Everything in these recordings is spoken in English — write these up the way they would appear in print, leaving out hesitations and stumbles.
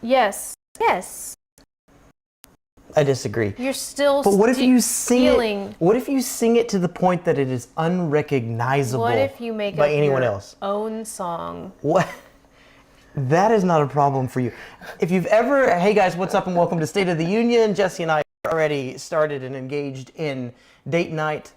Yes. Yes. I disagree. You're still But what if you sing stealing. it? What if you sing it to the point that it is unrecognizable What if you make by up anyone your else? own song? What? That is not a problem for you. If you've ever, hey guys, what's up and welcome to State of the Union. Jesse and I already started and engaged in date night.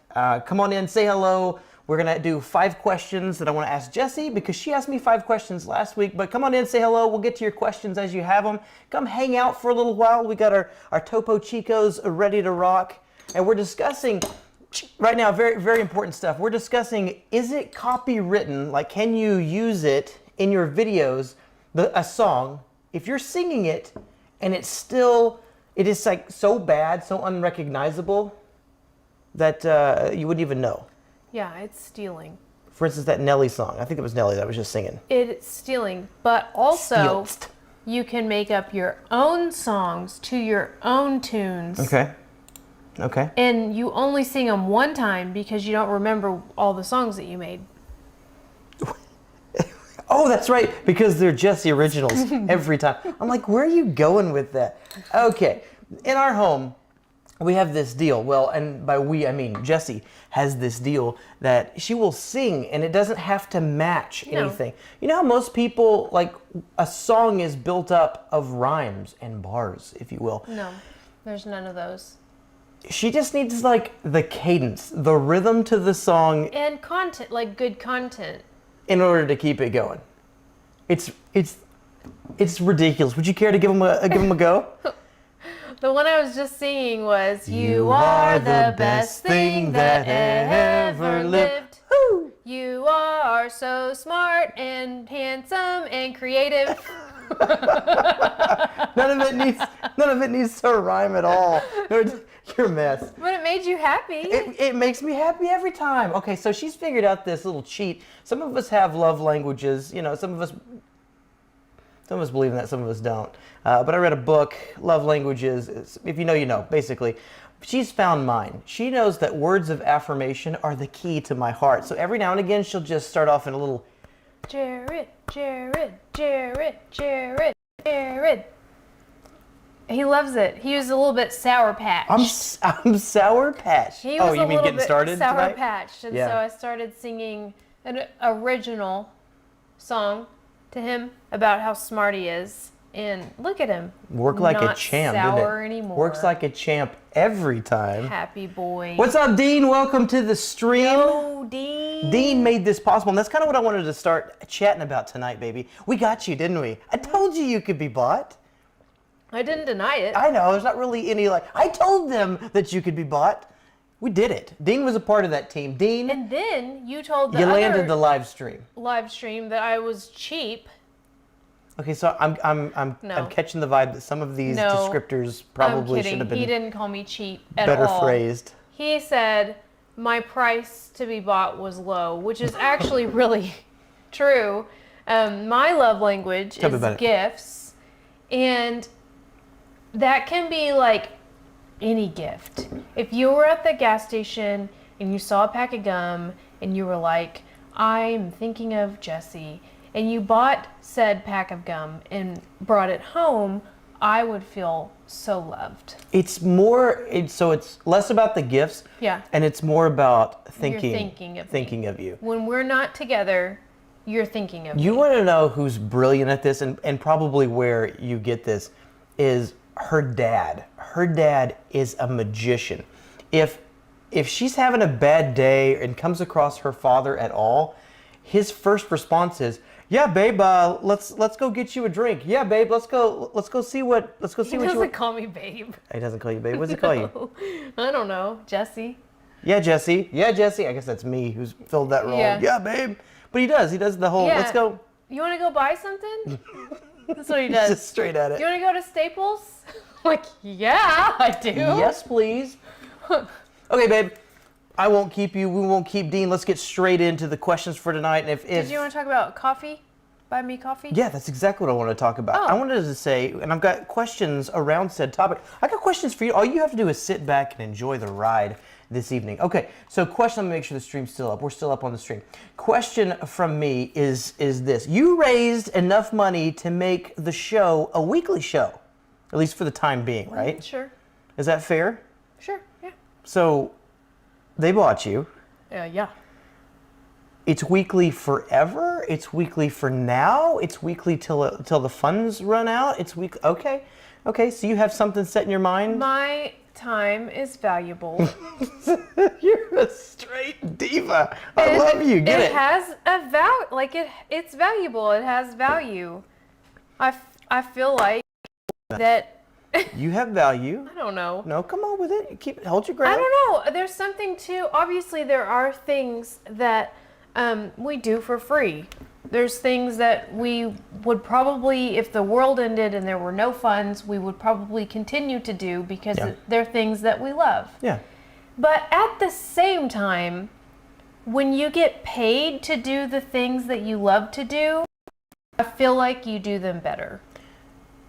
Come on in, say hello. We're gonna do 5 questions that I want to ask Jessie because she asked me 5 questions last week. But come on in, say hello. We'll get to your questions as you have them. Come hang out for a little while. We got our Topo Chicos ready to rock, and we're discussing right now very, very important stuff. We're discussing, is it copywritten? Like, can you use it in your videos? A song, if you're singing it and it is like so bad, so unrecognizable that you wouldn't even know. Yeah, it's stealing. For instance, that Nelly song. I think it was Nelly that was just singing. It's stealing, but also Stealed. you can make up your own songs to your own tunes. Okay. And you only sing them one time because you don't remember all the songs that you made. Oh, that's right, because they're Jessie originals every time. I'm like, where are you going with that? Okay, in our home, we have this deal. Well, and by we, I mean Jessie has this deal that she will sing and it doesn't have to match anything. You know how most people, like, a song is built up of rhymes and bars, if you will. No, there's none of those. She just needs, like, the cadence, the rhythm to the song. And content, like good content. In order to keep it going. It's ridiculous. Would you care to give him a go? The one I was just singing was, you are the best thing that ever lived. You are so smart and handsome and creative. None of it needs to rhyme at all. You're a mess. But it made you happy. It makes me happy every time. Okay, so she's figured out this little cheat. Some of us have love languages. You know, some of us believe in that, some of us don't. But I read a book, Love Languages. If you know, you know, basically. She's found mine. She knows that words of affirmation are the key to my heart. So every now and again, she'll just start off in a little, Jared, Jared, Jared, Jared, Jared. He loves it. He was a little bit Sour Patch. I'm Sour Patch. He was you mean getting started Sour tonight? Patch, and Yeah. so I started singing an original song to him about how smart he is. And look at him. Work like a Not champ, sour didn't it? anymore. Works like a champ every time. Happy boy. What's up, Dean? Welcome to the stream. Yo, Dean. Dean made this possible, and that's kind of what I wanted to start chatting about tonight, baby. We got you, didn't we? I told you could be bought. I didn't deny it. I know, there's not really any, like, I told them that you could be bought. We did it. Dean was a part of that team. Dean, And then you told the you other landed the live stream. live stream that I was cheap. Okay, so I'm catching the vibe that some of these descriptors probably should have been He didn't call me cheap at better all. phrased. He said my price to be bought was low, which is actually really true. My love language is gifts, and that can be like any gift. If you were at the gas station and you saw a pack of gum and you were like, I'm thinking of Jessie, and you bought said pack of gum and brought it home, I would feel so loved. It's less about the gifts. Yeah. And it's more about You're thinking of you. When we're not together, you're thinking of me. You want to know who's brilliant at this, and probably where you get this is her dad. Her dad is a magician. If she's having a bad day and comes across her father at all, his first response is, "Yeah, babe, let's go get you a drink. Yeah, babe, let's go see what He doesn't call me babe. He doesn't call you babe. What does he call you? I don't know, Jessie. Yeah, Jessie. Yeah, Jessie. I guess that's me who's filled that role. Yeah, babe. But he does the whole, let's go. You want to go buy something? That's what he does. Just straight at it. Do you want to go to Staples? Like, yeah, I do. Yes, please. Okay, babe. I won't keep you. We won't keep Dean. Let's get straight into the questions for tonight. And Did you want to talk about coffee? Buy me coffee? Yeah, that's exactly what I want to talk about. Oh. I wanted to say, and I've got questions around said topic. I got questions for you. All you have to do is sit back and enjoy the ride this evening. Okay, so question, let me make sure the stream's still up. We're still up on the stream. Question from me is this. You raised enough money to make the show a weekly show, at least for the time being, right? Sure. Is that fair? Sure, yeah. So they bought you. Yeah. It's weekly forever? It's weekly for now? It's weekly till the funds run out? It's week. Okay, so you have something set in your mind? My time is valuable. You're a straight diva. I love you. Get it. It has a value. Like it's valuable. It has value. I feel like that. You have value. I don't know. No, come on with it. Hold your ground. I don't know. There's something to. Obviously, there are things that we do for free. There's things that we would probably, if the world ended and there were no funds, we would probably continue to do because they're things that we love. Yeah. But at the same time, when you get paid to do the things that you love to do, I feel like you do them better.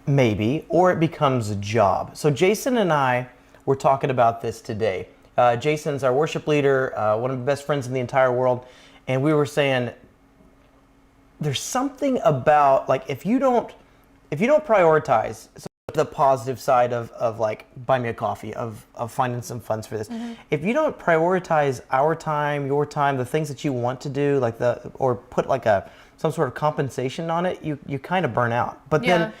Maybe, or it becomes a job. So Jason and I were talking about this today. Jason's our worship leader, one of the best friends in the entire world. And we were saying, there's something about, like, if you don't prioritize the positive side of like buy me a coffee, of finding some funds for this. Mm-hmm. If you don't prioritize our time, your time, the things that you want to do, like or put like some sort of compensation on it, you kind of burn out. But then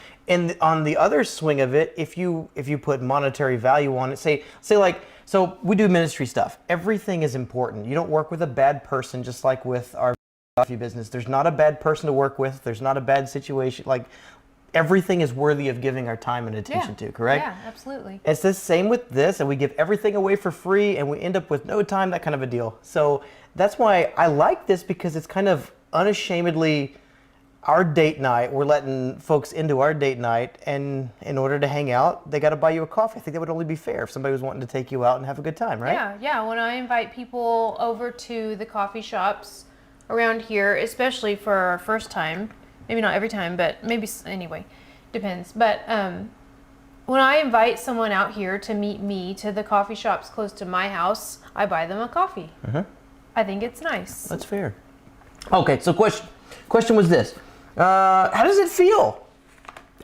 on the other swing of it, if you put monetary value on it, say like, so we do ministry stuff. Everything is important. You don't work with a bad person, just like with our coffee business. There's not a bad person to work with. There's not a bad situation. Like, everything is worthy of giving our time and attention to, correct? Yeah, absolutely. It's the same with this, and we give everything away for free, and we end up with no time, that kind of a deal. So that's why I like this, because it's kind of unashamedly our date night. We're letting folks into our date night, and in order to hang out, they got to buy you a coffee. I think that would only be fair if somebody was wanting to take you out and have a good time, right? Yeah. When I invite people over to the coffee shops around here, especially for our first time, maybe not every time, but maybe anyway, depends. But when I invite someone out here to meet me to the coffee shops close to my house, I buy them a coffee. Uh-huh. I think it's nice. That's fair. Okay, so question was this. How does it feel?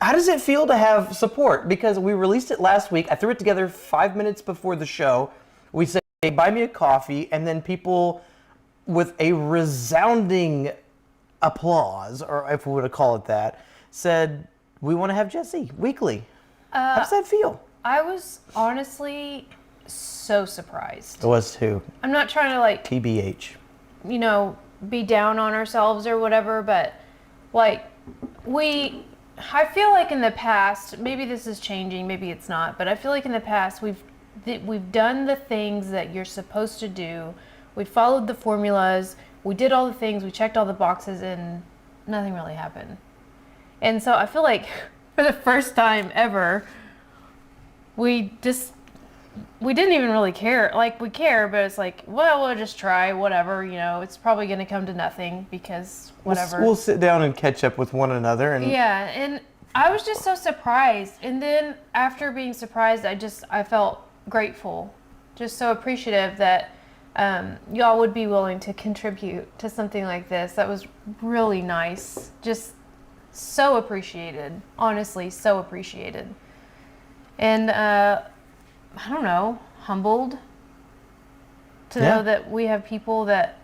How does it feel to have support? Because we released it last week. I threw it together 5 minutes before the show. We said, hey, buy me a coffee, and then people with a resounding applause, or if we were to call it that, said, we want to have Jessie weekly. How does that feel? I was honestly so surprised. I was too. I'm not trying to like TBH. Be down on ourselves or whatever, but like I feel like in the past, maybe this is changing, maybe it's not, but I feel like in the past we've done the things that you're supposed to do. We followed the formulas. We did all the things. We checked all the boxes, and nothing really happened. And so I feel like for the first time ever, we didn't even really care. Like, we care, but it's like, well, we'll just try, whatever, it's probably going to come to nothing because whatever. We'll sit down and catch up with one another. Yeah, and I was just so surprised. And then after being surprised, I felt grateful, just so appreciative that y'all would be willing to contribute to something like this. That was really nice. Just so appreciated. Honestly, so appreciated. And I don't know, humbled to know that we have people that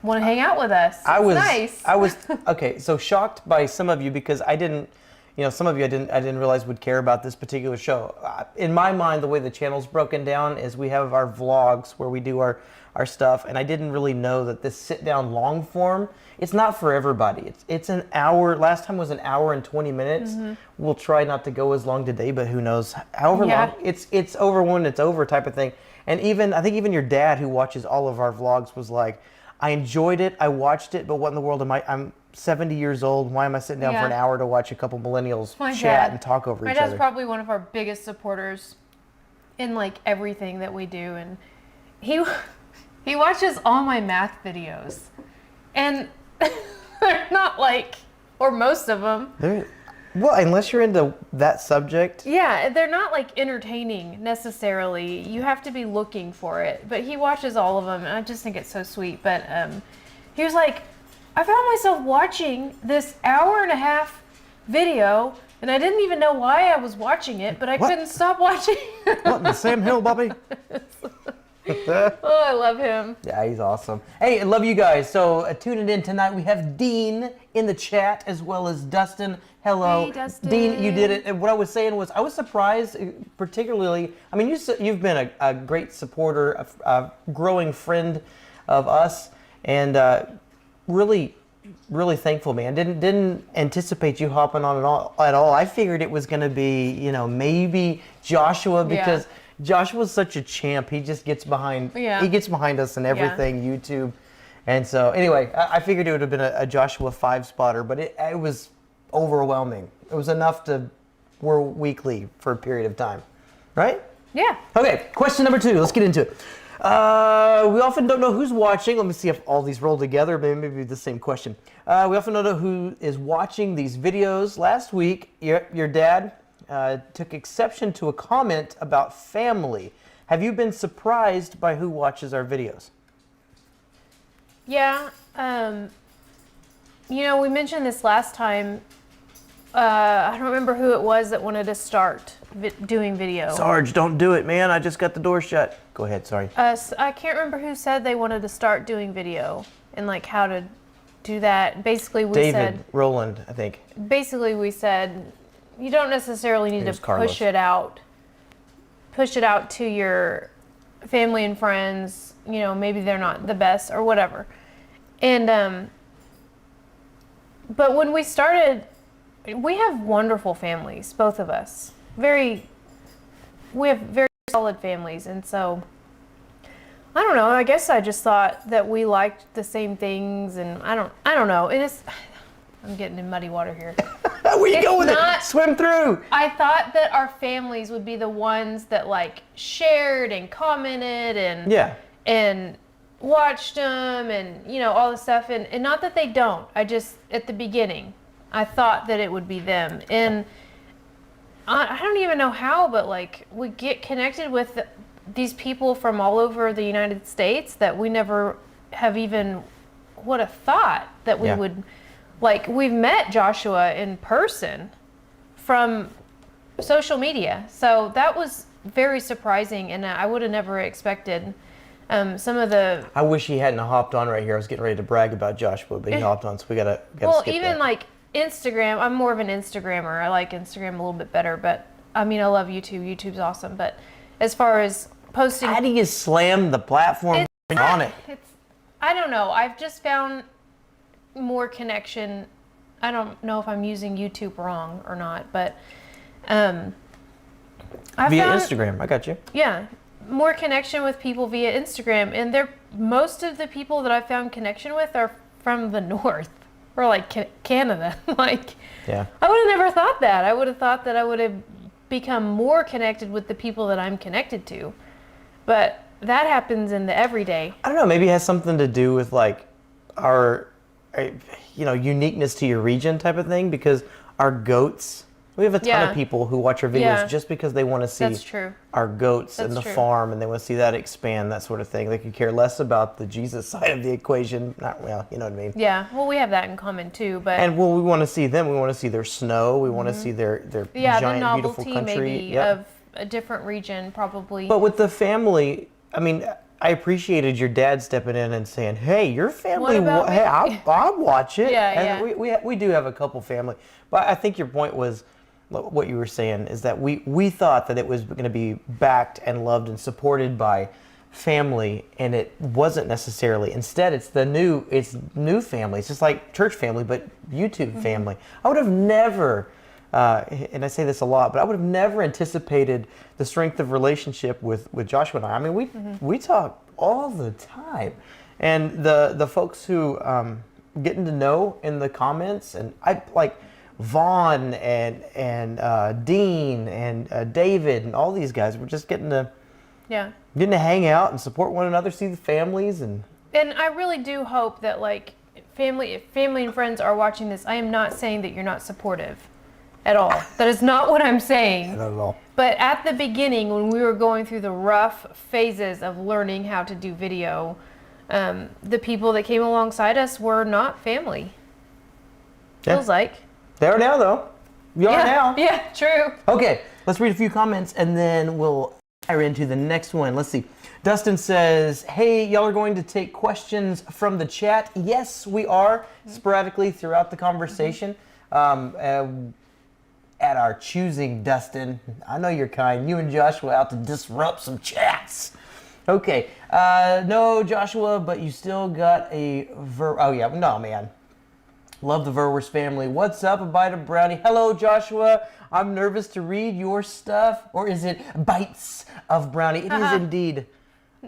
want to hang out with us. Nice. I was okay. So shocked by some of you, because some of you I didn't realize would care about this particular show. In my mind, the way the channel's broken down is we have our vlogs where we do our stuff, and I didn't really know that this sit down long form, it's not for everybody. It's an hour. Last time was an hour and 20 minutes. Mm-hmm. We'll try not to go as long today, but who knows? However long, it's over when it's over type of thing. And I think even your dad, who watches all of our vlogs, was like, I enjoyed it, I watched it, but what in the world I'm 70 years old. Why am I sitting down for an hour to watch a couple millennials chat and talk over each other? My dad's probably one of our biggest supporters in like everything that we do, and he watches all my math videos, and they're not like, or most of them. Well, unless you're into that subject. Yeah, they're not like entertaining necessarily. You have to be looking for it. But he watches all of them, and I just think it's so sweet. But he was like, I found myself watching this hour and a half video, and I didn't even know why I was watching it, but I couldn't stop watching. What, the Sam Hill, Bobby? Oh, I love him. Yeah, he's awesome. Hey, I love you guys. So tuning in tonight, we have Dean in the chat as well as Dustin. Hello. Hey, Dustin. Dean, you did it. And what I was saying was I was surprised, particularly, I mean, you've been a great supporter, a growing friend of us, and really thankful, man. Didn't anticipate you hopping on at all. I figured it was going to be, maybe Joshua, because Joshua's such a champ. He just gets behind. Yeah. He gets behind us in everything, YouTube. And so, anyway, I figured it would have been a Joshua 5-spotter, but it was overwhelming. It was enough to we're weekly for a period of time, right? Yeah. Okay. Question number 2. Let's get into it. We often don't know who's watching. Let me see if all these roll together. Maybe the same question. We often don't know who is watching these videos. Last week, your dad took exception to a comment about family. Have you been surprised by who watches our videos? Yeah. We mentioned this last time. I don't remember who it was that wanted to start doing video. Sarge, don't do it, man. I just got the door shut. Go ahead, sorry. I can't remember who said they wanted to start doing video and like how to do that. Basically, we said... David Rowland, I think. Basically, we said you don't necessarily need to push it out to your family and friends. Maybe they're not the best or whatever. And but when we started, we have wonderful families, both of us. We have very solid families, and so I don't know. I guess I just thought that we liked the same things, and I don't know. I'm getting in muddy water here. Where you go with it? Swim through. I thought that our families would be the ones that like shared and commented and watched them and all this stuff, and not that they don't. I just at the beginning I thought that it would be them, and I don't even know how, but like we get connected with these people from all over the United States that we never have even would have thought that we would. Like, we've met Joshua in person from social media. So that was very surprising, and I would have never expected some of the... I wish he hadn't hopped on right here. I was getting ready to brag about Joshua, but he hopped on, so we gotta well, skip even that. like Instagram, I'm more of an Instagrammer. I like Instagram a little bit better, but I mean, I love YouTube. YouTube's awesome. But as far as posting... How do you slam the platform on it? I don't know. I've just found... more connection. I don't know if I'm using YouTube wrong or not, but via Instagram. I got you. Yeah, more connection with people via Instagram, and most of the people that I found connection with are from the north or like Canada. Like, yeah, I would have never thought that. I would have thought that I would have become more connected with the people that I'm connected to, but that happens in the everyday. I don't know. Maybe it has something to do with like our uniqueness to your region type of thing, because our goats, we have a ton of people who watch our videos just because they want to see our goats and the farm, and they want to see that expand, that sort of thing. They could care less about the Jesus side of the equation. Not well, you know what I mean? Yeah, well, we have that in common too, but... And we want to see them. We want to see their snow. We want to see their giant, beautiful country. Maybe of a different region, probably. But with the family, I mean... I appreciated your dad stepping in and saying, "Hey, your family, hey, I'll watch it." And we do have a couple family, but I think your point was what you were saying is that we thought that it was going to be backed and loved and supported by family, and it wasn't necessarily. Instead, it's new family. It's just like church family, but YouTube family. I would have never. And I say this a lot, but I would have never anticipated the strength of relationship with Joshua and I. I mean, we talk all the time, and the folks who getting to know in the comments, and I like Vaughn and Dean and David and all these guys. We're just getting to hang out and support one another, see the families, and I really do hope that like if family and friends are watching this, I am not saying that you're not supportive. at all. That is not what I'm saying. Not at all. But at the beginning, when we were going through the rough phases of learning how to do video, the people that came alongside us were not family. Feels like. They are now, though. You are now. Yeah, true. Okay, let's read a few comments and then we'll fire into the next one. Let's see. Dustin says, hey, y'all are going to take questions from the chat. Yes, we are, sporadically throughout the conversation. At our choosing, Dustin. I know you're kind. You and Joshua out to disrupt some chats. Okay. No, Joshua, but you still got a oh, yeah. No, man. Love the Verwers family. What's up, a bite of brownie? Hello, Joshua. I'm nervous to read your stuff. Or is it bites of brownie? It is indeed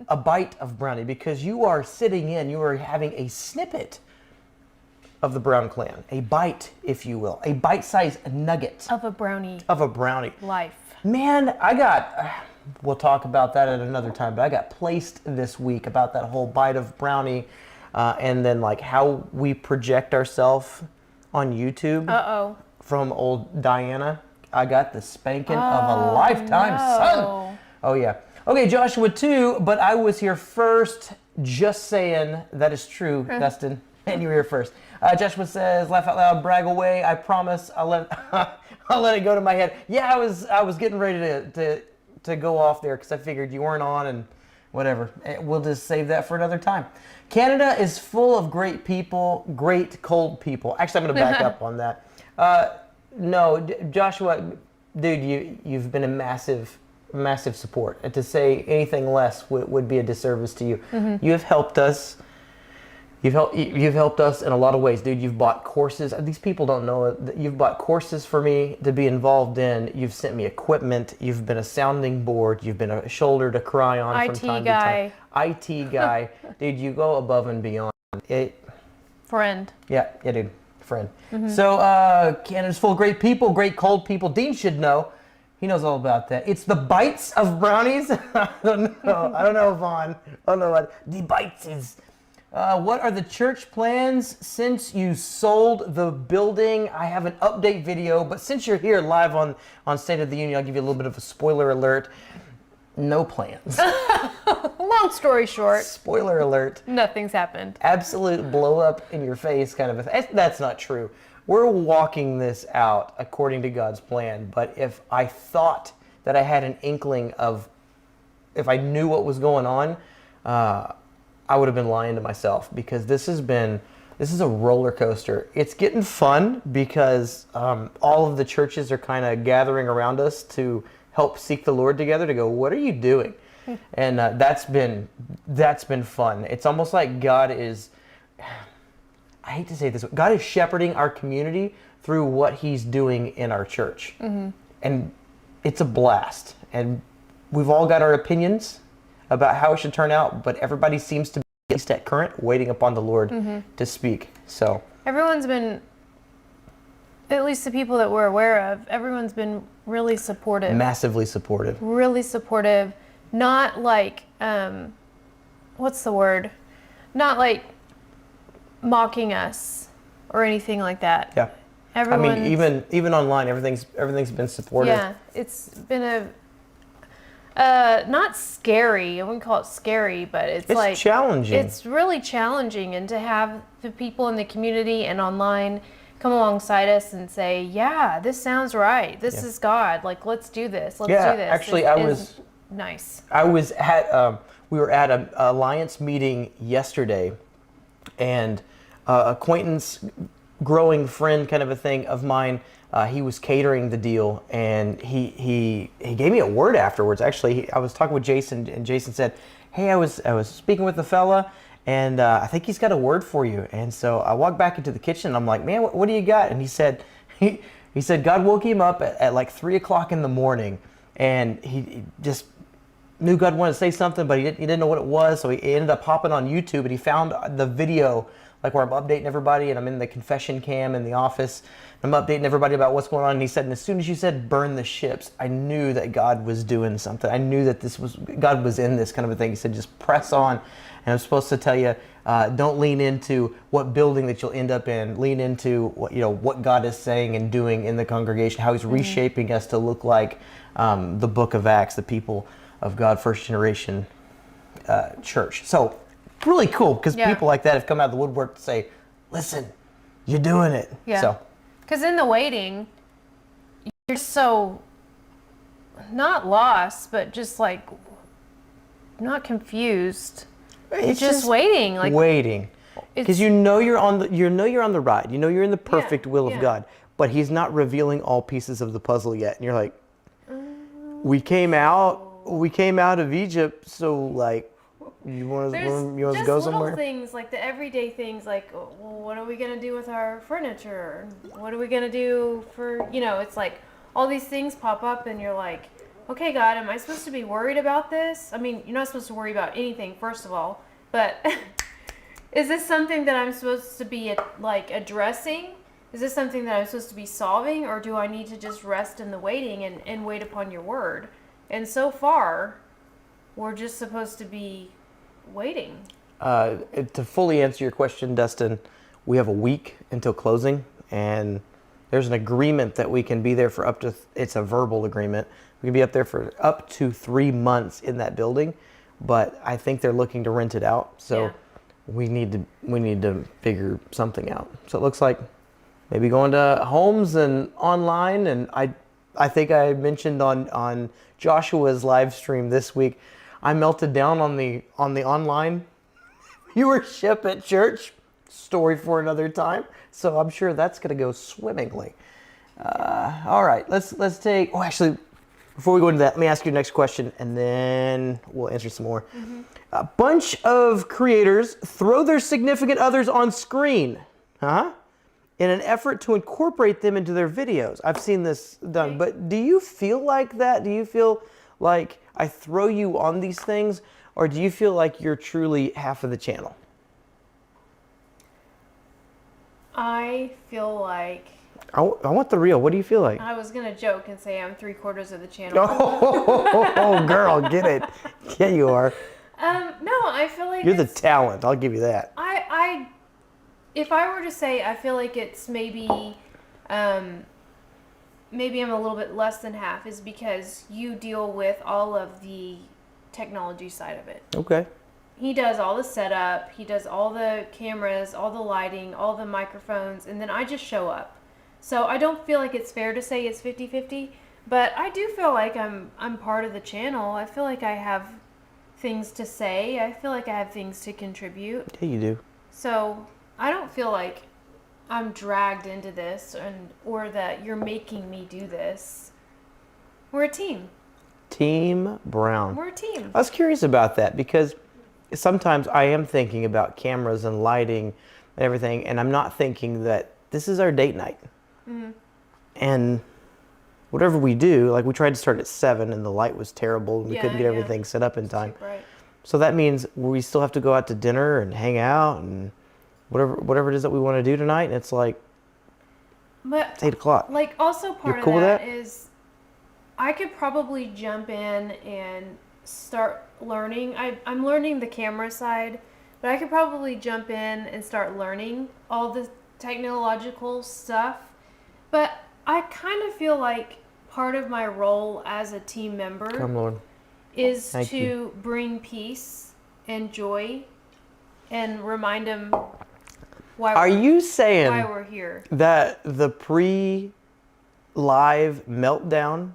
a bite of brownie because you are sitting in, you are having a snippet of the Brown clan. A bite, if you will. A bite-sized nugget. Of a brownie. Of a brownie. Life. Man, we'll talk about that at another time, but I got placed this week about that whole bite of brownie and then like how we project ourselves on YouTube. From old Diana. I got the spanking of a lifetime, son. Oh, yeah. Okay, Joshua too, but I was here first. Just saying, that is true, Dustin. And you were here first. Joshua says, laugh out loud, brag away. I promise I'll let I'll let it go to my head. Yeah, I was getting ready to go off there because I figured you weren't on and whatever. We'll just save that for another time. Canada is full of great people, great cold people. Actually, I'm going to back up on that. No, Joshua, dude, you've been a massive support. And to say anything less would be a disservice to you. Mm-hmm. You have helped us. You've helped us in a lot of ways, dude. You've bought courses. These people don't know it. You've bought courses for me to be involved in. You've sent me equipment. You've been a sounding board. You've been a shoulder to cry on from time to time. IT guy. Dude, you go above and beyond. Friend. Yeah, dude. Friend. Mm-hmm. So, Canada's full of great people, great cold people. Dean should know. He knows all about that. It's the bites of brownies. I don't know, Vaughn. I don't know what the bites is. What are the church plans since you sold the building? I have an update video, but since you're here live on State of the Union, I'll give you a little bit of a spoiler alert. No plans. Long story short. Spoiler alert. Nothing's happened. Absolute blow up in your face kind of a thing. That's not true. We're walking this out according to God's plan, but if I thought that I had an inkling of, if I knew what was going on, I would have been lying to myself because this is a roller coaster. It's getting fun because all of the churches are kind of gathering around us to help seek the Lord together to go, what are you doing? And that's been fun. It's almost like God is, I hate to say this, God is shepherding our community through what he's doing in our church. Mm-hmm. And it's a blast. And we've all got our opinions about how it should turn out, but everybody seems to be, at least at current, waiting upon the Lord to speak. So everyone's been, at least the people that we're aware of, everyone's been really supportive. Massively supportive. Really supportive. Not like, what's the word? Not like mocking us or anything like that. Yeah. I mean, even online, everything's been supportive. Yeah, it's been not scary. I wouldn't call it scary, but it's like challenging. It's really challenging, and to have the people in the community and online come alongside us and say, "Yeah, this sounds right. This is God. Like, let's do this. Let's do this." Actually, nice. I was at we were at an alliance meeting yesterday, and acquaintance, growing friend kind of a thing of mine. He was catering the deal, and he gave me a word afterwards. Actually, I was talking with Jason, and Jason said, "Hey, I was speaking with a fella, and I think he's got a word for you." And so I walked back into the kitchen, and I'm like, "Man, what do you got?" And he said, he said God woke him up at like 3:00 in the morning, and he just knew God wanted to say something, but he didn't know what it was. So he ended up hopping on YouTube, and he found the video like where I'm updating everybody and I'm in the confession cam in the office. I'm updating everybody about what's going on. And he said, and as soon as you said burn the ships, I knew that God was doing something. I knew that God was in this kind of a thing. He said, just press on. And I'm supposed to tell you, don't lean into what building that you'll end up in. Lean into what God is saying and doing in the congregation, how he's reshaping us to look like the book of Acts, the people of God, first generation church. So really cool, because people like that have come out of the woodwork to say, listen, you're doing it. Yeah. So, because in the waiting, you're so not lost, but just like not confused. it's just waiting, like waiting, because you know you're on the ride. You know you're in the perfect will of God, but he's not revealing all pieces of the puzzle yet. And you're like, we came out of Egypt, so like, you want to go somewhere? Little things, like the everyday things, like, well, what are we going to do with our furniture? What are we going to do for, it's like all these things pop up and you're like, okay, God, am I supposed to be worried about this? I mean, you're not supposed to worry about anything, first of all, but is this something that I'm supposed to be like addressing? Is this something that I'm supposed to be solving, or do I need to just rest in the waiting and wait upon your word? And so far, we're just supposed to be waiting. To fully answer your question, Dustin, we have a week until closing, and there's an agreement that we can be there for it's a verbal agreement. We can be up there for up to 3 months in that building, but I think they're looking to rent it out. So we need to figure something out. So it looks like maybe going to homes and online, and I think I mentioned on Joshua's live stream this week, I melted down on the online viewership at church. Story for another time. So I'm sure that's going to go swimmingly. All right, let's take. Oh, actually, before we go into that, let me ask you the next question, and then we'll answer some more. A bunch of creators throw their significant others on screen, in an effort to incorporate them into their videos. I've seen this done, but do you feel like that? Do you feel like I throw you on these things, or do you feel like you're truly half of the channel? I feel like... I want the real. What do you feel like? I was going to joke and say I'm 3/4 of the channel. Oh, girl, get it. Yeah, you are. No, I feel like you're the talent. I'll give you that. If I were to say, I feel like it's maybe I'm a little bit less than half, is because you deal with all of the technology side of it. Okay. He does all the setup, he does all the cameras, all the lighting, all the microphones, and then I just show up. So I don't feel like it's fair to say it's 50-50, but I do feel like I'm part of the channel. I feel like I have things to say. I feel like I have things to contribute. Yeah, you do. So I don't feel like I'm dragged into this or that you're making me do this. We're a team. Team Brown. We're a team. I was curious about that because sometimes I am thinking about cameras and lighting and everything, and I'm not thinking that this is our date night. Mm-hmm. And whatever we do, like we tried to start at 7 and the light was terrible and we couldn't get everything set up in time. Right. So that means we still have to go out to dinner and hang out and whatever it is that we want to do tonight. And it's like, it's 8 o'clock. Like also part cool of that is I could probably jump in and start learning. I'm learning the camera side, but I could probably jump in and start learning all the technological stuff. But I kind of feel like part of my role as a team member is to bring peace and joy and remind them why we're here. That the pre-live meltdown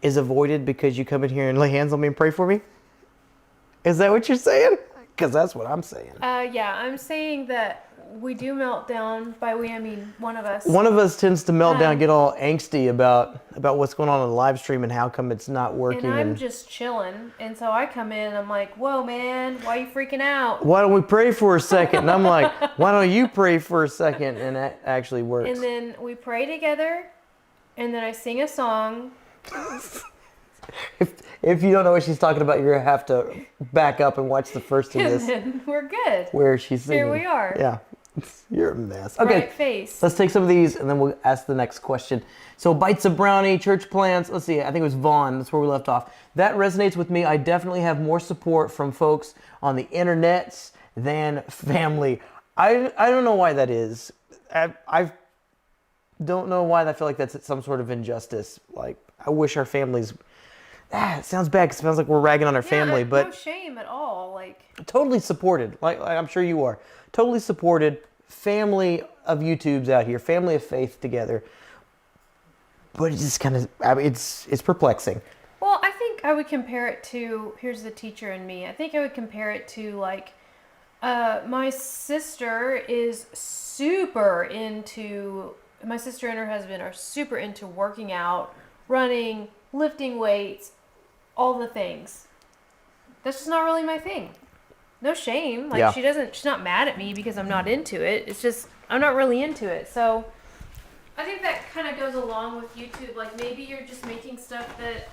is avoided because you come in here and lay hands on me and pray for me? Is that what you're saying? Because that's what I'm saying. Yeah, I'm saying that we do melt down. By we, I mean one of us. One of us tends to melt down, get all angsty about what's going on in the live stream and how come it's not working. And I'm just chilling. And so I come in and I'm like, whoa, man, why are you freaking out? Why don't we pray for a second? And I'm like, why don't you pray for a second? And that actually works. And then we pray together. And then I sing a song. If you don't know what she's talking about, you're gonna have to back up and watch the first of And this, then we're good. where she's singing. Here we are. Yeah, you're a mess. Okay, Right face. let's take some of these, and then we'll ask the next question. So, bites of brownie, church plans. Let's see. I think it was Vaughn. That's where we left off. That resonates with me. I definitely have more support from folks on the internets than family. I don't know why that is. I don't know why I feel like that's some sort of injustice. Like, I wish our families. It sounds bad because it sounds like we're ragging on our family, but no shame at all. Like, totally supported. Like I'm sure you are. Totally supported. Family of YouTubes out here. Family of faith together. But it's just kind of. I mean, it's perplexing. well, I think I would compare it to. Here's the teacher in me. I think I would compare it to like. My sister is super into. My sister and her husband are super into working out, running, lifting weights, all the things. That's just not really my thing. No shame. Like Yeah. she's not mad at me because I'm not into it. It's just I'm not really into it. So I think that kind of goes along with YouTube. Like maybe you're just making stuff that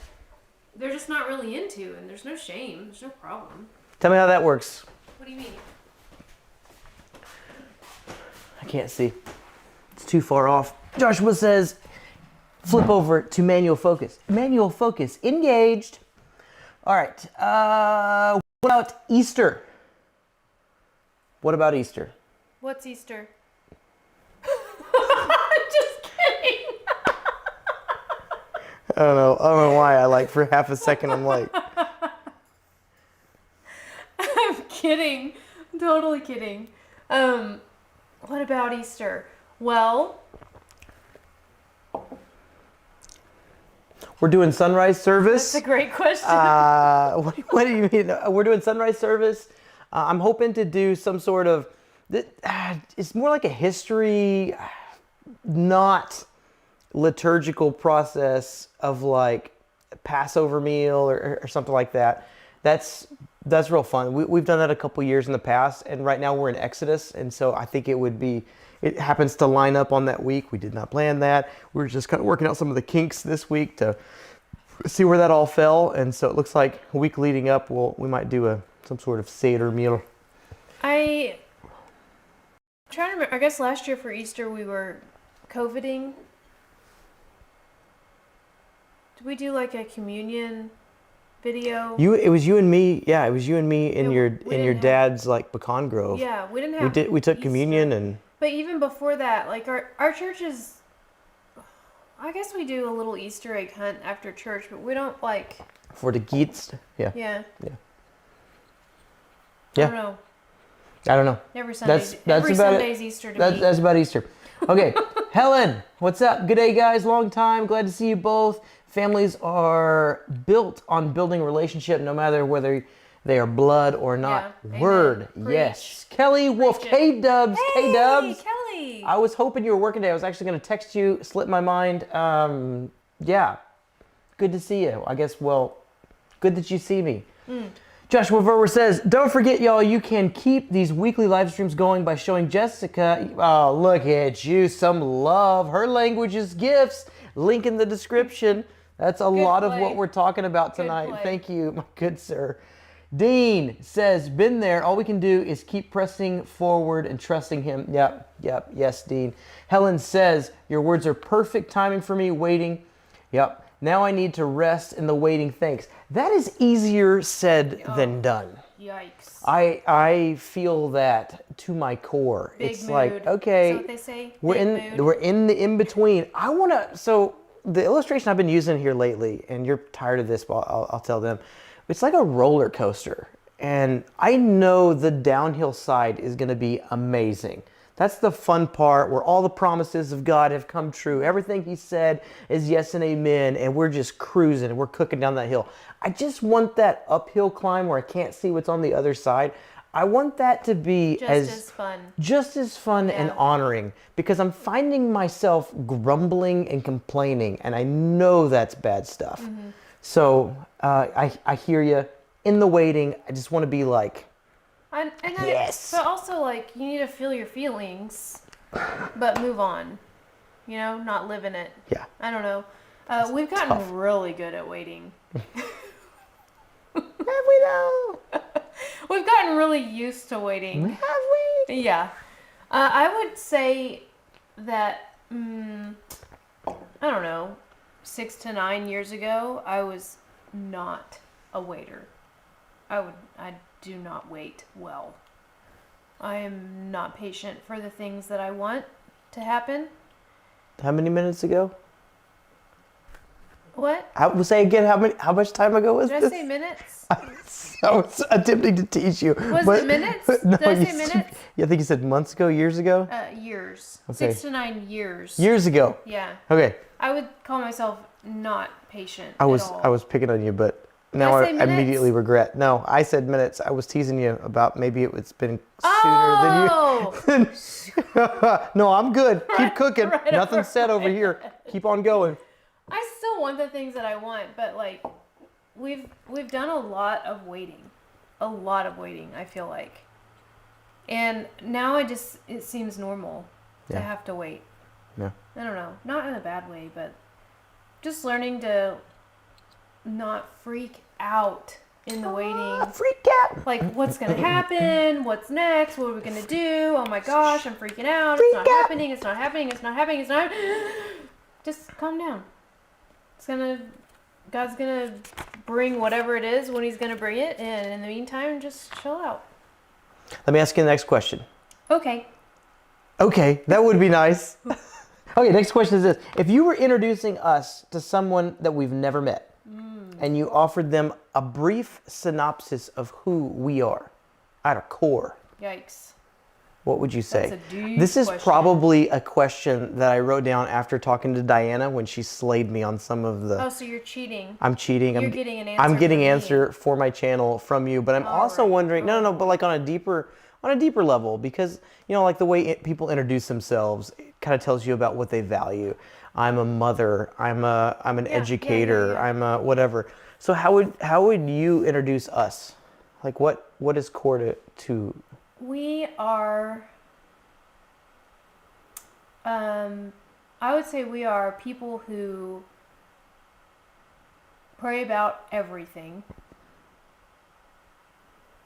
they're just not really into, and there's no shame. There's no problem. Tell me how that works. What do you mean? I can't see. It's too far off. Joshua says, flip over to manual focus. Manual focus. Engaged. All right. What about Easter? What about Easter? What's Easter? I'm just kidding. I don't know why. I like for half a second. I'm like, I'm kidding. I'm totally kidding. What about Easter? Well, we're doing sunrise service. that's a great question. What do you mean? We're doing sunrise service. I'm hoping to do some sort of. It's more like a history, not liturgical process of like Passover meal or something like that. That's real fun. We've done that a couple years in the past, and right now we're in Exodus, and so I think it would be. It happens to line up on that week. We did not plan that. We were just kind of working out some of the kinks this week to see where that all fell, and so it looks like a week leading up, we might do some sort of Seder meal. I'm trying to remember. I guess last year for Easter we were COVIDing. Did we do like a communion video? It was you and me. Yeah, it was you and me in Yeah, your we didn't have- dad's like pecan grove. Yeah, we didn't have. We took Easter. communion and. But even before that, like our church is. I guess we do a little Easter egg hunt after church, but we don't like. For the Geets. Yeah. Yeah. Yeah. I don't know. I don't know. Every Sunday's, That's every about it. Sunday's Easter to me. That's about Easter. Okay, Helen, what's up? Good day, guys. Long time. Glad to see you both. Families are built on building a relationship, no matter whether they are blood or not. Yeah. Word. Amen. Yes. Kelly Wolf. Preach it. K-Dubs. Hey, K-Dubs. Kelly. I was hoping you were working today. I was actually going to text you. Slipped my mind. Yeah. Good to see you. I guess, well, good that you see me. Joshua Verwer says, don't forget, y'all, you can keep these weekly live streams going by showing Jessica, oh, look at you, some love. Her language is gifts. Link in the description. That's a lot of what we're talking about tonight. play. Thank you, my good sir. Dean says, been there. All we can do is keep pressing forward and trusting him. Yep. Yes, Dean. Helen says, your words are perfect timing for me, waiting. Yep. Now I need to rest in the waiting. Thanks. That is easier said than done. Yikes. I feel that to my core. Big it's mood. like, okay, Is that what they say? we're Big mood. we're in the in between. I want to. So the illustration I've been using here lately, and you're tired of this, but I'll tell them. It's like a roller coaster, and I know the downhill side is going to be amazing. That's the fun part where all the promises of God have come true. Everything he said is yes and amen, and we're just cruising and we're cooking down that hill. I just want that uphill climb where I can't see what's on the other side. I want that to be just as fun and honoring, because I'm finding myself grumbling and complaining, and I know that's bad stuff. Mm-hmm. So I hear you. In the waiting, I just want to be like, yes. But also, like, you need to feel your feelings, but move on. You know, not live in it. Yeah. I don't know. We've gotten really good at waiting. Have we though? We've gotten really used to waiting. Have we? Yeah. I would say that, I don't know, 6 to 9 years ago, I was not a waiter. I do not wait well. I am not patient for the things that I want to happen. How many minutes ago? What? I will say again. How much time ago was Did this? I say minutes? I was attempting to teach you. Was it minutes? No, Did I say minutes? Yeah, I think you said months ago, years ago. Years. Okay. 6 to 9 years. Years ago. Yeah. Okay. I would call myself not patient I at all. was picking on you, but now I say minutes? immediately regret. No, I said minutes. I was teasing you about maybe it's been Oh! sooner than you. No, I'm good. Keep cooking. right, Nothing right. said over here. Keep on going. I still want the things that I want, but like we've done a lot of waiting. I feel like. And now it seems normal to have to wait. Yeah. I don't know, not in a bad way, but just learning to not freak out in the waiting. Freak out. Like, what's going to happen? What's next? What are we going to do? Oh my gosh, I'm freaking out. Freak It's not out. happening. It's not happening. It's not happening. It's not. Just calm down. God's going to bring whatever it is when He's going to bring it. And in the meantime, just chill out. Let me ask you the next question. Okay. Okay, that would be nice. Okay, next question is this. If you were introducing us to someone that we've never met, and you offered them a brief synopsis of who we are at our core, Yikes. what would you say? That's a deep This is question. probably a question that I wrote down after talking to Diana when she slayed me on some of the... Oh, so you're cheating. I'm cheating. You're getting an answer I'm getting from me. answer for my channel from you, but I'm also right. wondering... No, but like on a deeper level, because, you know, like the way people introduce themselves, it kind of tells you about what they value. I'm a mother. I'm an educator. yeah. I'm a whatever. So how would you introduce us? Like what is core to? We are, I would say we are people who pray about everything.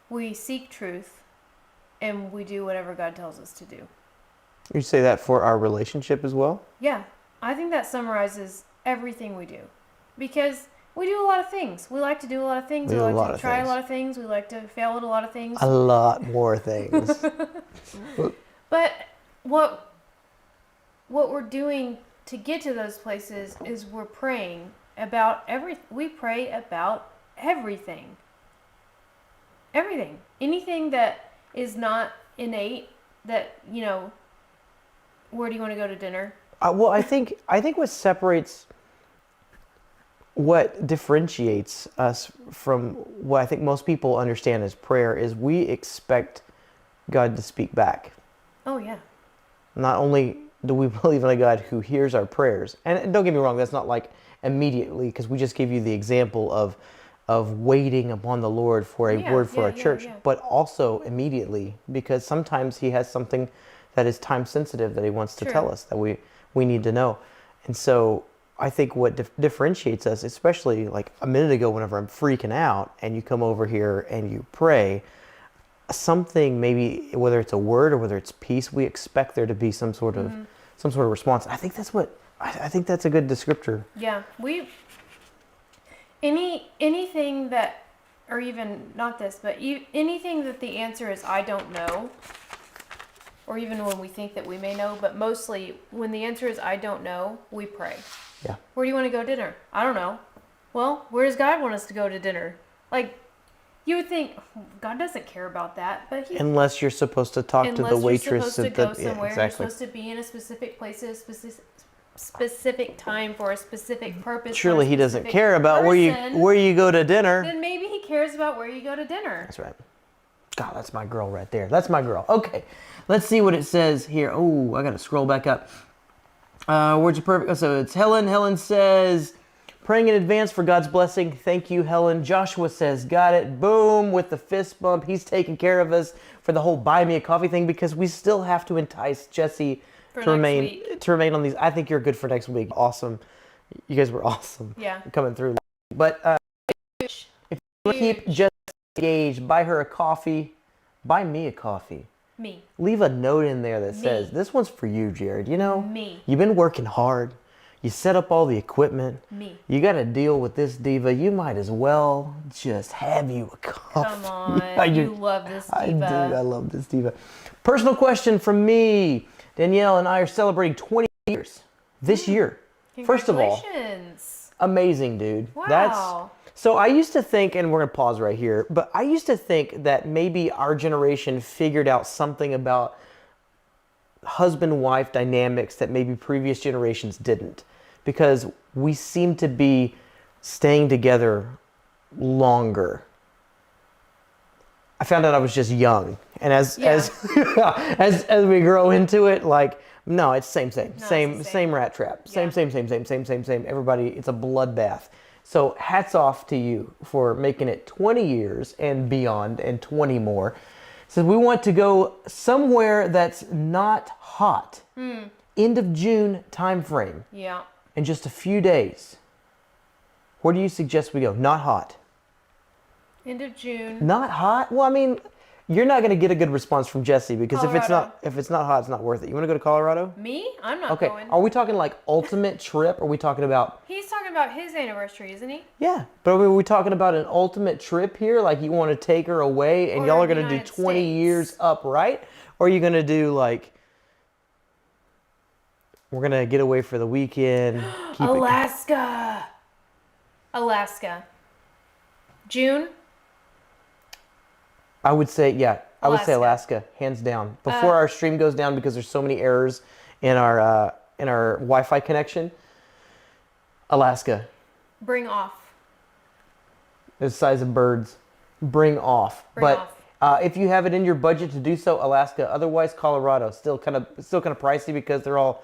We seek truth, and we do whatever God tells us to do. You say that for our relationship as well? Yeah, I think that summarizes everything we do. Because we do a lot of things. We like to do a lot of things. We like to try a lot of things. We like to fail at a lot of things. A lot more things. But what we're doing to get to those places is we're praying about we pray about everything. Everything. Anything that is not innate, that, you know, where do you want to go to dinner? Well, I think what differentiates us from what I think most people understand as prayer is we expect God to speak back. Oh, yeah. Not only do we believe in a God who hears our prayers, and don't get me wrong, that's not like immediately, because we just gave you the example of waiting upon the Lord for a word for our church, but also immediately, because sometimes He has something that is time sensitive that He wants to tell us that we need to know. And so I think what differentiates us, especially like a minute ago whenever I'm freaking out and you come over here and you pray, something, maybe whether it's a word or whether it's peace, we expect there to be some sort of response. I think that's a good descriptor. Yeah, anything that, or even not this, but anything that the answer is I don't know, or even when we think that we may know, but mostly when the answer is I don't know, we pray. Yeah. Where do you want to go dinner? I don't know. Well, where does God want us to go to dinner? Like, you would think God doesn't care about that, but unless you're supposed to talk to the waitress you're supposed to go somewhere, yeah, exactly. You're supposed to be in a specific place at a specific time for a specific purpose. Surely He doesn't care about where you go to dinner. Then maybe He cares about where you go to dinner. That's right. God, that's my girl right there. That's my girl. Okay, let's see what it says here. Oh, I got to scroll back up. Words are perfect. So it's Helen. Helen says, praying in advance for God's blessing. Thank you, Helen. Joshua says, got it. Boom, with the fist bump. He's taking care of us for the whole buy me a coffee thing, because we still have to entice Jessie to remain on these. I think you're good for next week. Awesome. You guys were awesome. Yeah. Coming through. But Huge. if you keep Jessie engaged, buy her a coffee. Buy me a coffee. Me. Leave a note in there that says, this one's for you, Jared. You know, Me. You've been working hard. You set up all the equipment. Me. You got to deal with this diva. You might as well just have you a coffee. Come on. You love this diva. I do. I love this diva. Personal question from me. Danielle and I are celebrating 20 years this year. First of all, amazing, dude. Wow. So I used to think, and we're going to pause right here, but I used to think that maybe our generation figured out something about husband-wife dynamics that maybe previous generations didn't, because we seem to be staying together longer. I found out I was just young, and as we grow into it, like, no, it's same rat trap, same. Everybody, it's a bloodbath. So hats off to you for making it 20 years and beyond, and 20 more. So we want to go somewhere that's not hot. End of June time frame. Yeah. In just a few days. Where do you suggest we go? Not hot. End of June. Not hot? Well, I mean, you're not going to get a good response from Jessie, because Colorado. if it's not hot, it's not worth it. You want to go to Colorado? Me? I'm not going. Are we talking like ultimate trip? Or are we talking about... He's talking about his anniversary, isn't he? Yeah, but are we talking about an ultimate trip here? Like you want to take her away and y'all are going to do 20 years upright? Or are you going to do like... We're going to get away for the weekend. Alaska. June? I would say, I would say Alaska, hands down. Before our stream goes down, because there's so many errors in our Wi-Fi connection. Alaska. Bring off. The size of birds. Bring off. If you have it in your budget to do so, Alaska. Otherwise, Colorado. Still kind of pricey, because they're all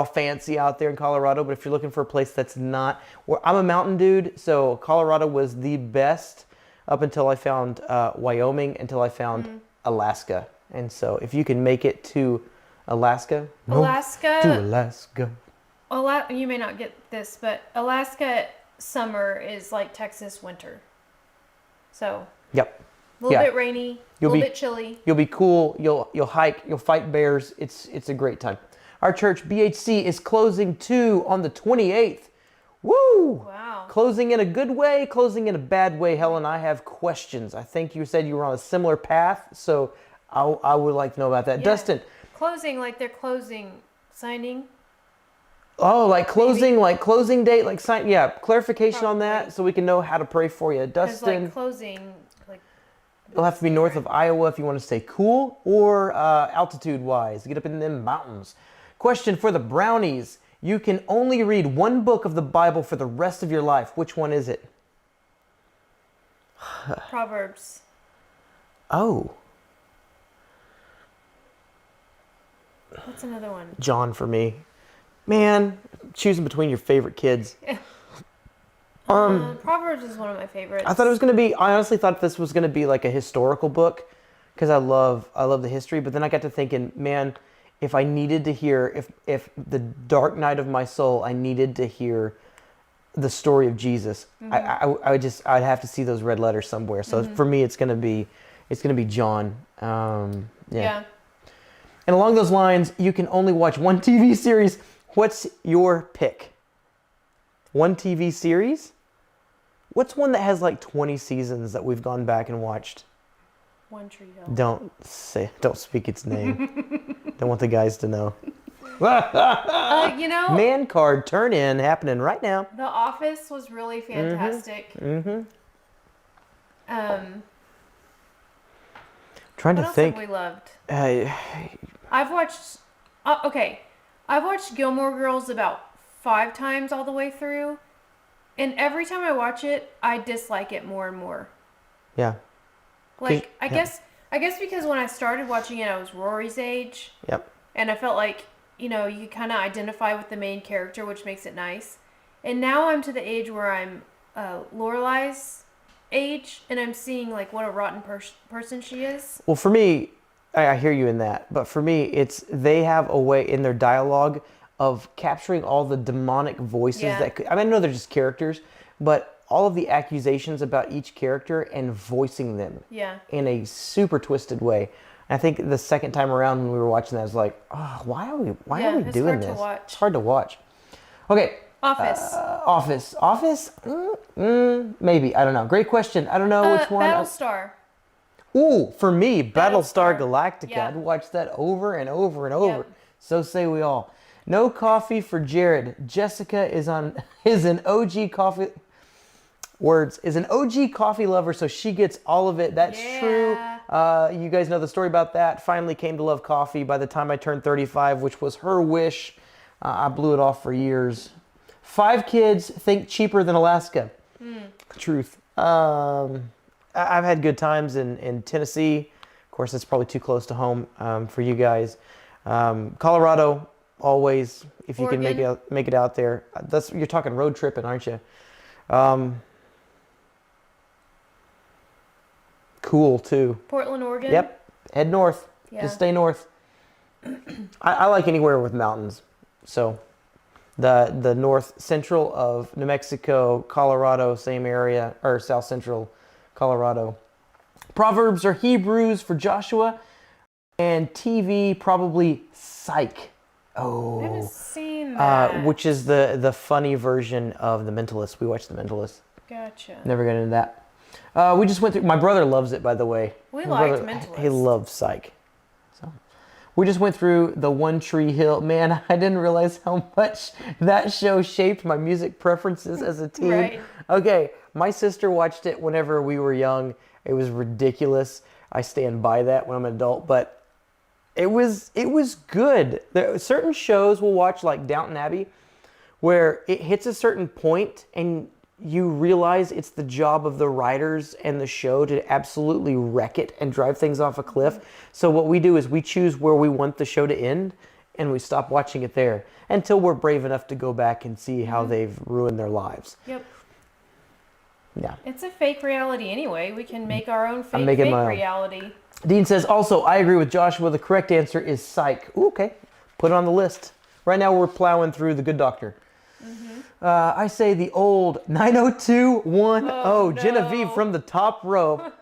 fancy out there in Colorado. But if you're looking for a place that's not, I'm a mountain dude, so Colorado was the best up until I found Wyoming, until I found Alaska. And so if you can make it to Alaska. To Alaska. You may not get this, but Alaska summer is like Texas winter. So. Yep. A little bit rainy, a little bit chilly. You'll be cool. You'll hike. You'll fight bears. It's a great time. Our church, BHC, is closing too on the 28th. Woo! Wow. Closing in a good way, closing in a bad way. Helen, I have questions. I think you said you were on a similar path, so I would like to know about that. Yeah. Dustin. Closing, like they're closing, signing. Oh, like closing, maybe? Like closing date, like sign. Yeah, clarification on that, so we can know how to pray for you. Dustin. Like closing, like. It'll have to be north of Iowa if you want to stay cool, or altitude-wise, get up in them mountains. Question for the brownies. You can only read one book of the Bible for the rest of your life. Which one is it? Proverbs. Oh. What's another one? John for me. Man, choosing between your favorite kids. Proverbs is one of my favorites. I honestly thought this was going to be like a historical book, because I love the history, but then I got to thinking, man, if I needed to hear, if the dark night of my soul, I needed to hear the story of Jesus, I'd have to see those red letters somewhere. So for me, it's gonna be John. Yeah. And along those lines, you can only watch one TV series. What's your pick? One TV series? What's one that has like 20 seasons that we've gone back and watched? One Tree Hill. Don't speak its name. Don't want the guys to know. Man card turn in happening right now. The Office was really fantastic. Trying to think. What else have we loved? I've watched Gilmore Girls about 5 times all the way through, and every time I watch it, I dislike it more and more. Yeah. Like, I guess because when I started watching it, I was Rory's age. Yep. And I felt like, you kind of identify with the main character, which makes it nice. And now I'm to the age where I'm Lorelai's age, and I'm seeing, like, what a rotten person she is. Well, for me, I hear you in that. But for me, they have a way in their dialogue of capturing all the demonic voices I know they're just characters, but all of the accusations about each character and voicing them in a super twisted way. And I think the second time around when we were watching that, I was like, oh, why are we doing this? It's hard to watch. Okay. Office? Maybe. I don't know. Great question. I don't know which one. Battlestar. Ooh, for me, Battlestar Galactica. I'd watch that over and over and over. So say we all. No coffee for Jared. Jessica is an OG coffee lover, so she gets all of it. That's true. You guys know the story about that. Finally came to love coffee by the time I turned 35, which was her wish. I blew it off for years. 5 kids, think cheaper than Alaska. Truth. I've had good times in Tennessee. Of course, it's probably too close to home for you guys. Colorado, always, if you can make it out there. You're talking road tripping, aren't you? Cool too. Portland, Oregon. Yep. Head north. Just stay north. I like anywhere with mountains. So the north central of New Mexico, Colorado, same area, or south central Colorado. Proverbs are Hebrews for Joshua, and TV probably Psych. Oh, I haven't seen that. Which is the funny version of The Mentalist. We watched The Mentalist. Gotcha. Never got into that. We just went through. My brother loves it, by the way. We liked Mentalist. He loves Psych. So we just went through the One Tree Hill. Man, I didn't realize how much that show shaped my music preferences as a teen. Right. Okay, my sister watched it whenever we were young. It was ridiculous. I stand by that when I'm an adult, but it was good. There are certain shows we'll watch, like Downton Abbey, where it hits a certain point and you realize it's the job of the writers and the show to absolutely wreck it and drive things off a cliff. So what we do is we choose where we want the show to end and we stop watching it there until we're brave enough to go back and see how they've ruined their lives. Yep. Yeah. It's a fake reality anyway. We can make our own fake reality. Dean says, also, I agree with Joshua. The correct answer is Psych. Ooh, okay. Put it on the list. Right now we're plowing through The Good Doctor. I say the old 90210. Oh, no. Genevieve from the top rope.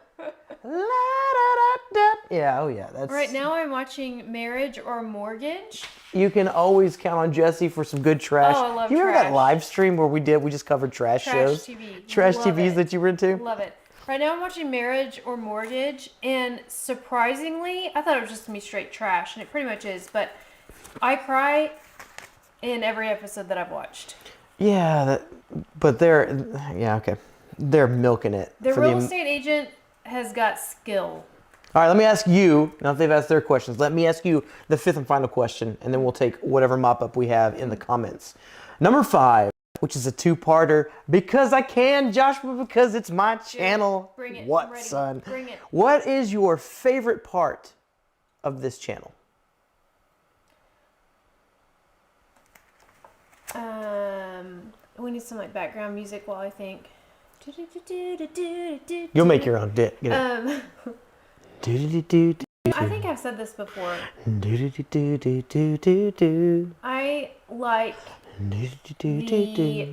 Yeah, oh yeah. That's Right now I'm watching Marriage or Mortgage. You can always count on Jessie for some good trash. Oh, I love you remember trash. that live stream where we just covered trash shows? TV. Trash Love TVs it. that you were into? Love it. Right now I'm watching Marriage or Mortgage, and surprisingly, I thought it was just going to be straight trash, and it pretty much is, but I cry in every episode that I've watched. Yeah, okay. They're milking it. The real estate agent has got skill. All right, let me ask you, now if they've asked their questions, let me ask you the 5th and final question, and then we'll take whatever mop-up we have in the comments. Number 5, which is a 2-parter, because I can, Joshua, because it's my channel. Bring it. What, I'm ready. son? Bring it. What is your favorite part of this channel? We need some background music while I think. You'll make your own. Get it. I think I've said this before. I like the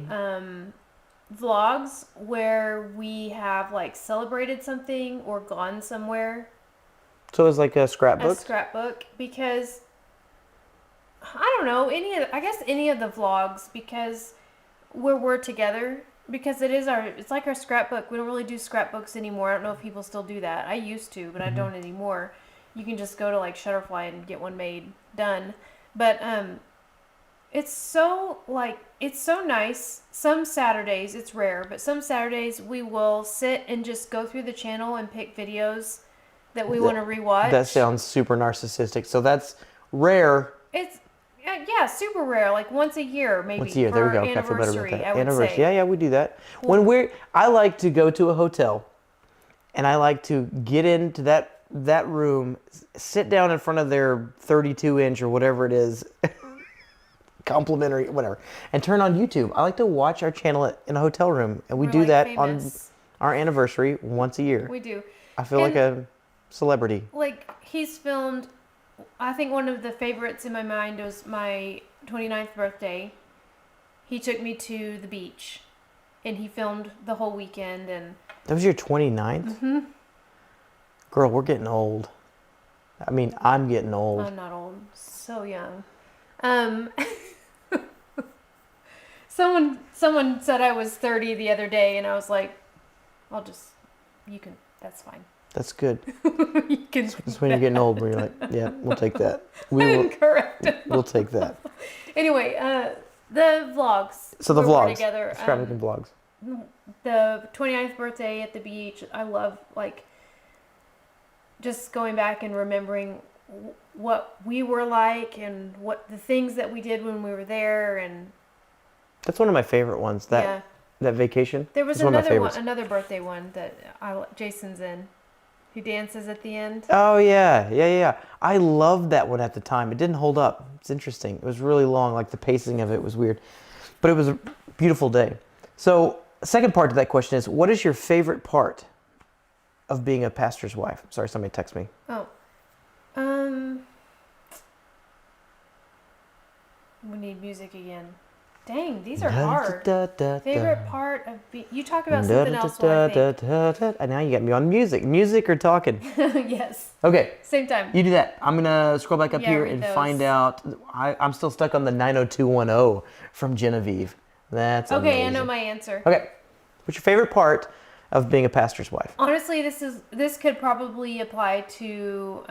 vlogs where we have celebrated something or gone somewhere. So it's like a scrapbook? A scrapbook, because I don't know, any of the vlogs, because where we're together, because it's like our scrapbook. We don't really do scrapbooks anymore. I don't know if people still do that. I used to, but I don't anymore. You can just go to Shutterfly and get one made, done. But it's so nice. Some Saturdays, it's rare, but some Saturdays we will sit and just go through the channel and pick videos that we want to rewatch. That sounds super narcissistic. So that's rare. It's super rare. Once a year, maybe. Once a year, there we go. Okay, I feel better about that. Anniversary. Say. Yeah, we do that. I like to go to a hotel, and I like to get into that room, sit down in front of their 32-inch or whatever it is, complimentary, whatever, and turn on YouTube. I like to watch our channel in a hotel room, and we do that famous. On our anniversary once a year. We do. I feel like a celebrity. He's filmed. I think one of the favorites in my mind was my 29th birthday, he took me to the beach, and he filmed the whole weekend. And That was your 29th? Mm-hmm. Girl, we're getting old. I mean, I'm getting old. I'm not old, so young. Someone said I was 30 the other day, and I was like, that's fine. That's good. You can. That's when you're getting old, where you're like, yeah, we'll take that. Correct. We'll take that. Anyway, the vlogs. So the where we're vlogs. together. Extravagant vlogs. The 29th birthday at the beach. I love just going back and remembering what we were like and what the things that we did when we were there. And that's one of my favorite ones. That vacation. There was one another birthday one that Jason's in. He dances at the end. Oh yeah. I loved that one at the time. It didn't hold up. It's interesting. It was really long. Like the pacing of it was weird, but it was a beautiful day. So, second part to that question is, what is your favorite part of being a pastor's wife? Sorry, somebody texted me. Oh, we need music again. Dang, these are hard. Favorite part of you talk about something else while I think. And now you got me on music or talking. Yes. Okay. Same time. You do that. I'm gonna scroll back up here and find out. I'm still stuck on the 90210 from Genevieve. That's okay. amazing. I know my answer. Okay. What's your favorite part of being a pastor's wife? Honestly, this could probably apply to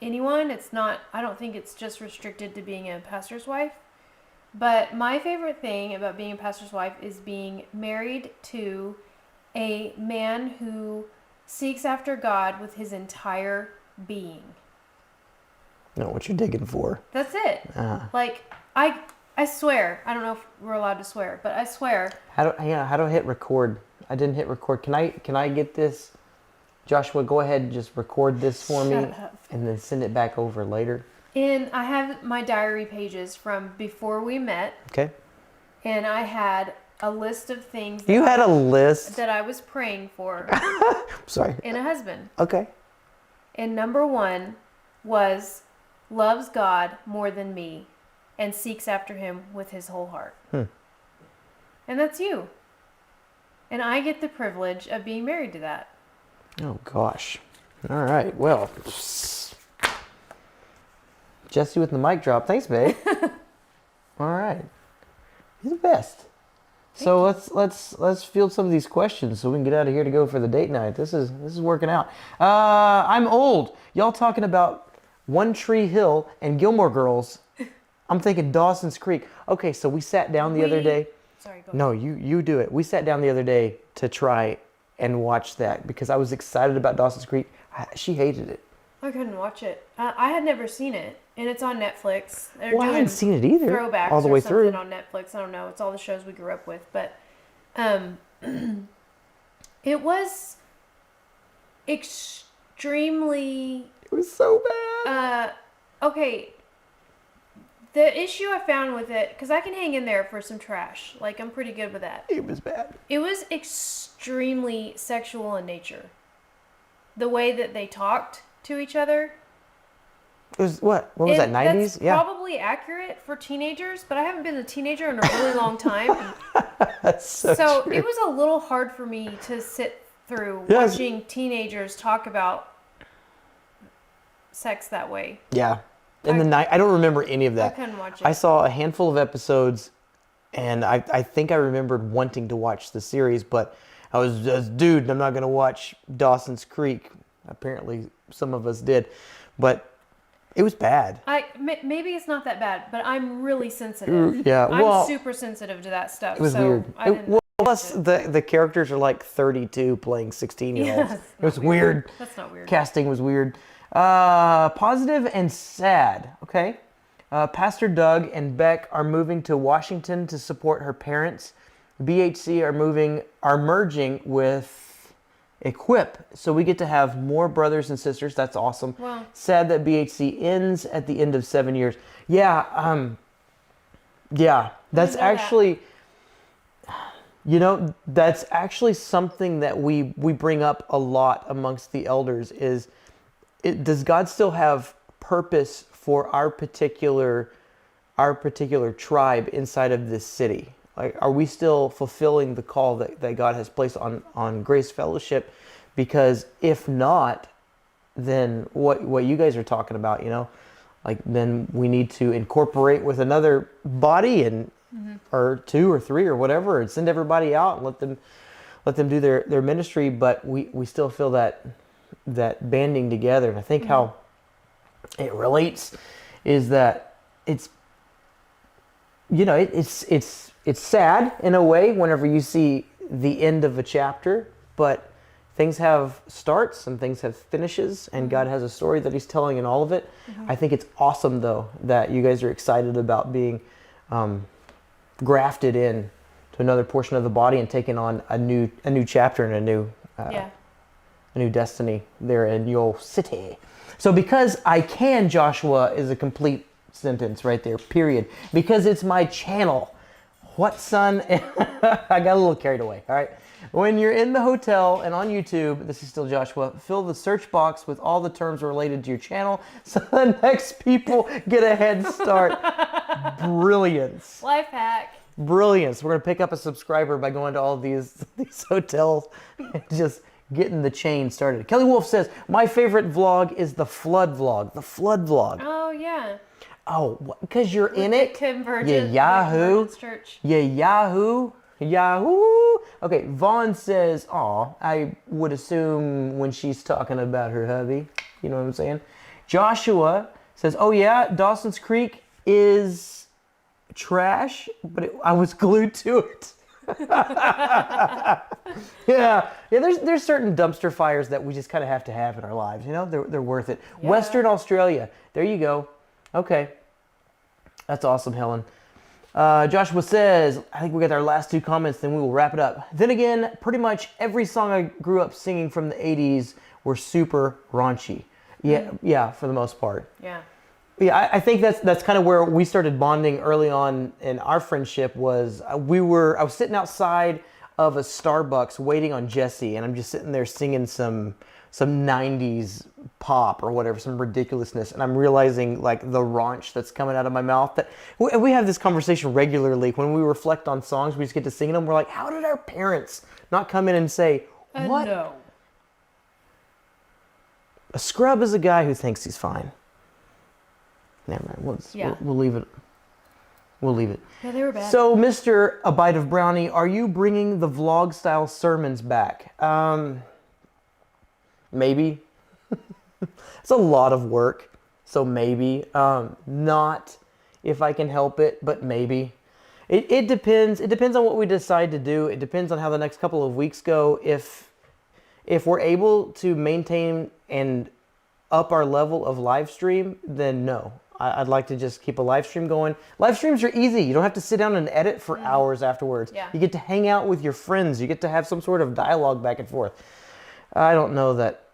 anyone. It's not. I don't think it's just restricted to being a pastor's wife. But my favorite thing about being a pastor's wife is being married to a man who seeks after God with his entire being. You know what you're digging for. That's it. Like, I swear, I don't know if we're allowed to swear, but I swear. How do I hit record? I didn't hit record. Can I get this? Joshua, go ahead and just record this for me and then send it back over later. And I have my diary pages from before we met. Okay. And I had a list of things. You had a list? That I was praying for. Sorry. In a husband. Okay. And number 1 was loves God more than me and seeks after him with his whole heart. And that's you. And I get the privilege of being married to that. Oh, gosh. All right. Well, Jessie with the mic drop. Thanks, babe. All right. You're the best. So let's field some of these questions so we can get out of here to go for the date night. This is working out. I'm old. Y'all talking about One Tree Hill and Gilmore Girls. I'm thinking Dawson's Creek. Okay, so we sat down the other day. Sorry, go ahead. No, you do it. We sat down the other day to try and watch that because I was excited about Dawson's Creek. She hated it. I couldn't watch it. I had never seen it, and it's on Netflix. Well, I hadn't seen it either. Throwbacks all the way or something through on Netflix. I don't know. It's all the shows we grew up with, but it was extremely. It was so bad. Okay. The issue I found with it, because I can hang in there for some trash. Like, I'm pretty good with that. It was bad. It was extremely sexual in nature. The way that they talked to each other. It was what? What was that? 90s? That's probably accurate for teenagers, but I haven't been a teenager in a really long time. That's so true. It was a little hard for me to sit through watching teenagers talk about sex that way. Yeah. In the night, I don't remember any of that. I couldn't watch it. I saw a handful of episodes, and I think I remembered wanting to watch the series, but I was just, dude, I'm not going to watch Dawson's Creek. Apparently, some of us did, but it was bad. Maybe it's not that bad, but I'm really sensitive. Yeah, I'm super sensitive to that stuff. It was weird. Plus, the characters are like 32 playing 16-year-olds. Yes, it was weird. That's not weird. Casting was weird. Positive and sad. Okay. Pastor Doug and Beck are moving to Washington to support her parents. BHC are merging with Equip, so we get to have more brothers and sisters. That's awesome. Wow. Sad that BHC ends at the end of 7 years. Yeah. That's actually. That's actually something that we bring up a lot amongst the elders does God still have purpose for our particular our particular tribe inside of this city? Like, are we still fulfilling the call that God has placed on Grace Fellowship? Because if not, then what you guys are talking about, like, then we need to incorporate with another body and or 2 or 3 or whatever, and send everybody out and let them do their ministry. But we still feel that banding together. And I think how it relates is that it's it's sad in a way whenever you see the end of a chapter, but things have starts and things have finishes, and God has a story that he's telling in all of it. I think it's awesome, though, that you guys are excited about being grafted in to another portion of the body and taking on a new chapter and a new destiny there in your city. So because I can, Joshua is a complete sentence right there, period. Because it's my channel. What, son? I got a little carried away, all right? When you're in the hotel and on YouTube, this is still Joshua, fill the search box with all the terms related to your channel so the next people get a head start. Brilliance. Life hack. Brilliance. We're going to pick up a subscriber by going to all these hotels and just getting the chain started. Kelly Wolf says, my favorite vlog is the flood vlog. The flood vlog. Oh, yeah. Oh, because you're in it? Convergent. Yahoo. Church. Yahoo. Okay, Vaughn says, aw, I would assume when she's talking about her hubby. You know what I'm saying? Joshua says, oh yeah, Dawson's Creek is trash, but I was glued to it. Yeah, there's certain dumpster fires that we just kind of have to have in our lives. They're worth it. Yeah. Western Australia. There you go. Okay. That's awesome, Helen. Joshua says, I think we got our last 2 comments, then we will wrap it up. Then again, pretty much every song I grew up singing from the 80s were super raunchy. Yeah, for the most part. Yeah. Yeah, I think that's kind of where we started bonding early on in our friendship. Was I was sitting outside of a Starbucks waiting on Jessie, and I'm just sitting there singing some 90s pop or whatever, some ridiculousness, and I'm realizing like the raunch that's coming out of my mouth. That we have this conversation regularly when we reflect on songs, we just get to sing them. We're like, how did our parents not come in and say, what? No. A scrub is a guy who thinks he's fine. Never mind. We'll leave it. We'll leave it. Yeah, they were bad. So, Mr. A Bite of Brownie, are you bringing the vlog-style sermons back? Maybe. It's a lot of work, so maybe. Not if I can help it, but maybe. It depends. It depends on what we decide to do. It depends on how the next couple of weeks go. If we're able to maintain and up our level of live stream, then no. I'd like to just keep a live stream going. Live streams are easy. You don't have to sit down and edit for hours afterwards. Yeah. You get to hang out with your friends. You get to have some sort of dialogue back and forth. I don't know that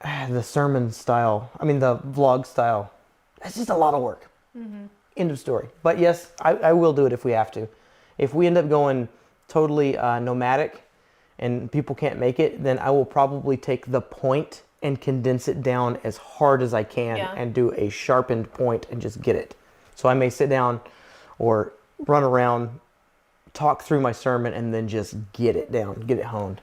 the sermon style, the vlog style, that's just a lot of work. End of story. But yes, I will do it if we have to. If we end up going totally nomadic and people can't make it, then I will probably take the point and condense it down as hard as I can and do a sharpened point and just get it. So I may sit down or run around, talk through my sermon, and then just get it down, get it honed.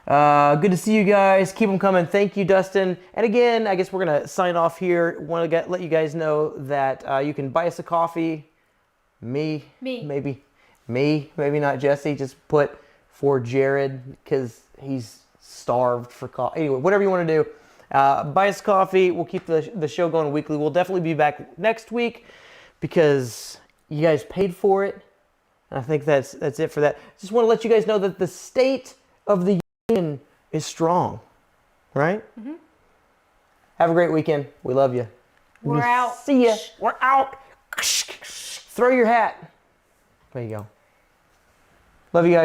Good to see you guys. Keep them coming. Thank you, Dustin. And again, I guess we're going to sign off here. Want to let you guys know that you can buy us a coffee. Maybe not Jessie. Just put for Jared because he's starved for coffee. Anyway, whatever you want to do, buy us coffee. We'll keep the show going weekly. We'll definitely be back next week because you guys paid for it. And I think that's it for that. Just want to let you guys know that the state of the union is strong, right? Have a great weekend. We love you. We're out. See ya. We're out. Throw your hat. There you go. Love you guys.